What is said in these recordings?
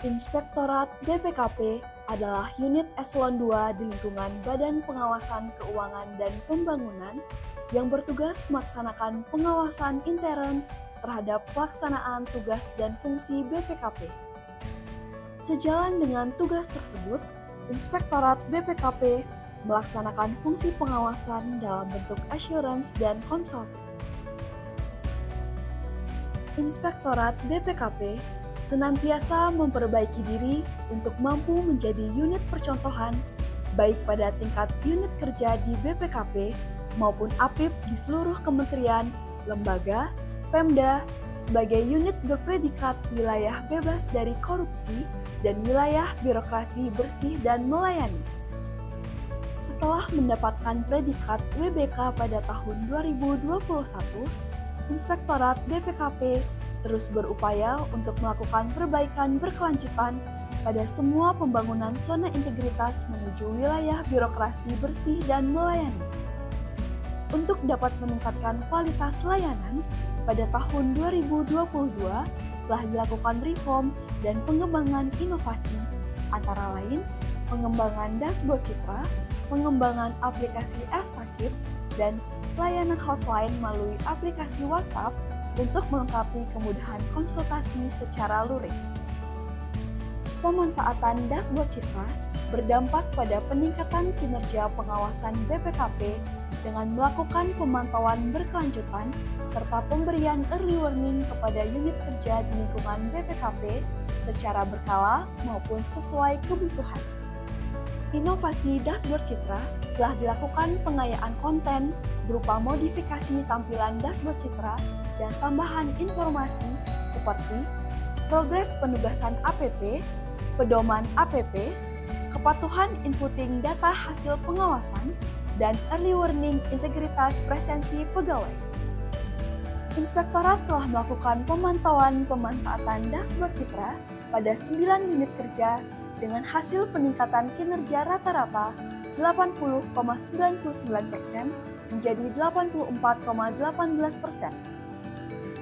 Inspektorat BPKP adalah unit eselon 2 di lingkungan Badan Pengawasan Keuangan dan Pembangunan yang bertugas melaksanakan pengawasan intern terhadap pelaksanaan tugas dan fungsi BPKP. Sejalan dengan tugas tersebut, Inspektorat BPKP melaksanakan fungsi pengawasan dalam bentuk assurance dan consulting. Inspektorat BPKP senantiasa memperbaiki diri untuk mampu menjadi unit percontohan baik pada tingkat unit kerja di BPKP maupun APIP di seluruh kementerian, lembaga, Pemda sebagai unit berpredikat wilayah bebas dari korupsi dan wilayah birokrasi bersih dan melayani. Setelah mendapatkan predikat WBK pada tahun 2021, Inspektorat BPKP terus berupaya untuk melakukan perbaikan berkelanjutan pada semua pembangunan zona integritas menuju wilayah birokrasi bersih dan melayani. Untuk dapat meningkatkan kualitas layanan, pada tahun 2022 telah dilakukan reform dan pengembangan inovasi, antara lain pengembangan dashboard citra, pengembangan aplikasi F-Sakib, dan layanan hotline melalui aplikasi WhatsApp untuk melengkapi kemudahan konsultasi secara luring. Pemanfaatan dashboard citra berdampak pada peningkatan kinerja pengawasan BPKP dengan melakukan pemantauan berkelanjutan serta pemberian early warning kepada unit kerja di lingkungan BPKP secara berkala maupun sesuai kebutuhan. Inovasi dashboard citra telah dilakukan pengayaan konten berupa modifikasi tampilan dashboard citra dan tambahan informasi seperti progres penugasan APP, pedoman APP, kepatuhan inputting data hasil pengawasan, dan early warning integritas presensi pegawai. Inspektorat telah melakukan pemantauan pemanfaatan dashboard citra pada 9 unit kerja dengan hasil peningkatan kinerja rata-rata 80,99% menjadi 84,18%.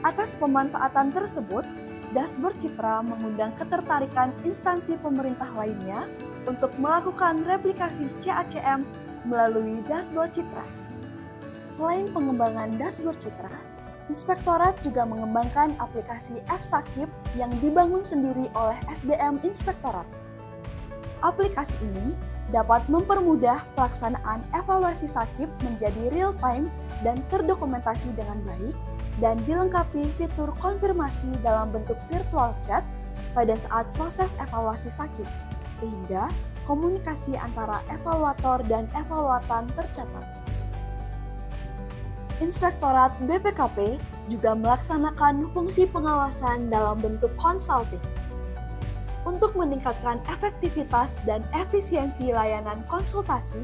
Atas pemanfaatan tersebut, dashboard citra mengundang ketertarikan instansi pemerintah lainnya untuk melakukan replikasi CACM melalui dashboard citra. Selain pengembangan dashboard citra, Inspektorat juga mengembangkan aplikasi F-Sakib yang dibangun sendiri oleh SDM Inspektorat. Aplikasi ini dapat mempermudah pelaksanaan evaluasi sakib menjadi real-time dan terdokumentasi dengan baik, dan dilengkapi fitur konfirmasi dalam bentuk virtual chat pada saat proses evaluasi sakib, sehingga komunikasi antara evaluator dan evaluatan tercatat. Inspektorat BPKP juga melaksanakan fungsi pengawasan dalam bentuk consulting. Untuk meningkatkan efektivitas dan efisiensi layanan konsultasi,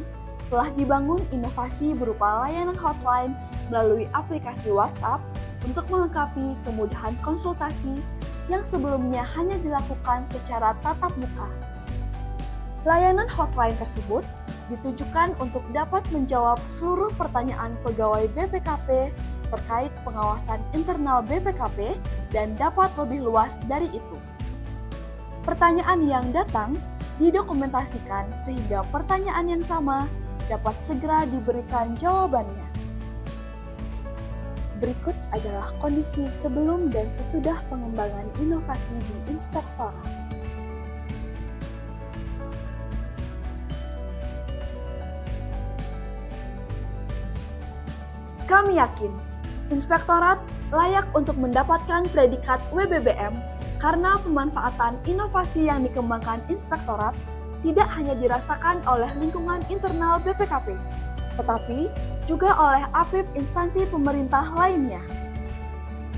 telah dibangun inovasi berupa layanan hotline melalui aplikasi WhatsApp untuk melengkapi kemudahan konsultasi yang sebelumnya hanya dilakukan secara tatap muka. Layanan hotline tersebut ditujukan untuk dapat menjawab seluruh pertanyaan pegawai BPKP terkait pengawasan internal BPKP dan dapat lebih luas dari itu. Pertanyaan yang datang didokumentasikan sehingga pertanyaan yang sama dapat segera diberikan jawabannya. Berikut adalah kondisi sebelum dan sesudah pengembangan inovasi di Inspektorat. Kami yakin, Inspektorat layak untuk mendapatkan predikat WBBM karena pemanfaatan inovasi yang dikembangkan Inspektorat tidak hanya dirasakan oleh lingkungan internal BPKP, tetapi juga oleh APIP instansi pemerintah lainnya.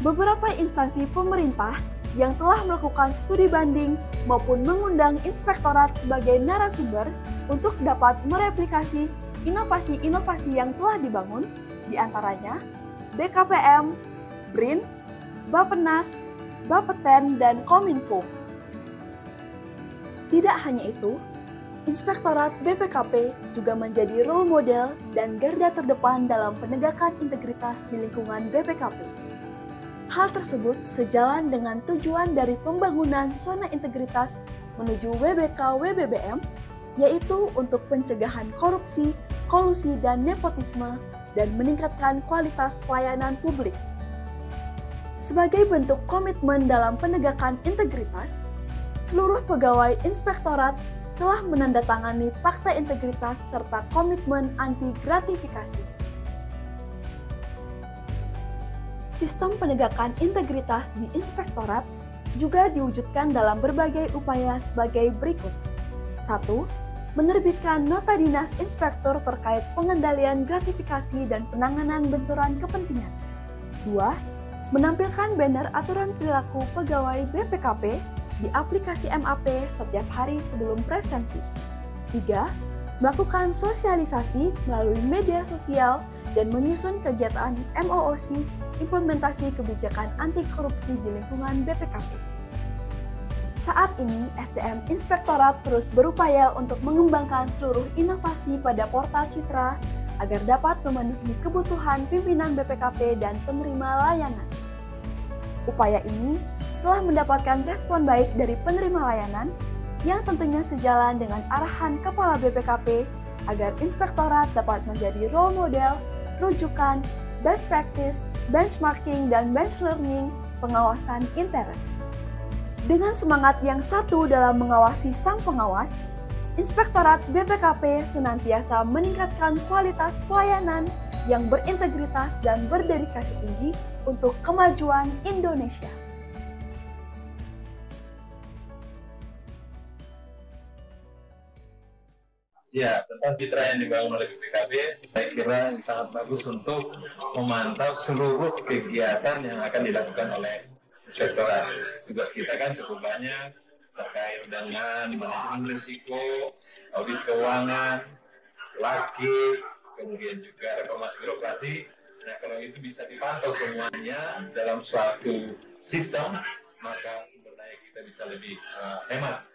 Beberapa instansi pemerintah yang telah melakukan studi banding maupun mengundang Inspektorat sebagai narasumber untuk dapat mereplikasi inovasi-inovasi yang telah dibangun, diantaranya BKPM, BRIN, Bappenas, Bapeten, dan Kominfo. Tidak hanya itu, Inspektorat BPKP juga menjadi role model dan garda terdepan dalam penegakan integritas di lingkungan BPKP. Hal tersebut sejalan dengan tujuan dari pembangunan zona integritas menuju WBK-WBBM, yaitu untuk pencegahan korupsi, kolusi, dan nepotisme, dan meningkatkan kualitas pelayanan publik. Sebagai bentuk komitmen dalam penegakan integritas, seluruh pegawai inspektorat telah menandatangani Fakta Integritas serta komitmen anti gratifikasi. Sistem penegakan integritas di inspektorat juga diwujudkan dalam berbagai upaya sebagai berikut. 1. Menerbitkan nota dinas inspektur terkait pengendalian gratifikasi dan penanganan benturan kepentingan. 2. Menampilkan banner aturan perilaku pegawai BPKP di aplikasi MAP setiap hari sebelum presensi. 3. Melakukan sosialisasi melalui media sosial dan menyusun kegiatan MOOC implementasi kebijakan anti korupsi di lingkungan BPKP. Saat ini, SDM Inspektorat terus berupaya untuk mengembangkan seluruh inovasi pada portal Citra agar dapat memenuhi kebutuhan pimpinan BPKP dan penerima layanan. Upaya ini telah mendapatkan respon baik dari penerima layanan yang tentunya sejalan dengan arahan Kepala BPKP agar Inspektorat dapat menjadi role model, rujukan, best practice, benchmarking, dan bench learning pengawasan intern. Dengan semangat yang satu dalam mengawasi sang pengawas, Inspektorat BPKP senantiasa meningkatkan kualitas pelayanan yang berintegritas dan berdedikasi tinggi untuk kemajuan Indonesia. Ya, tentang citra yang dibangun oleh BPKP, saya kira sangat bagus untuk memantau seluruh kegiatan yang akan dilakukan oleh inspektorat. Tugas kita kan cukup banyak terkait dengan manajemen risiko, audit keuangan, laki, kemudian juga reformasi birokrasi. Nah, kalau itu bisa dipantau semuanya dalam suatu sistem, maka sumber daya kita bisa lebih hemat.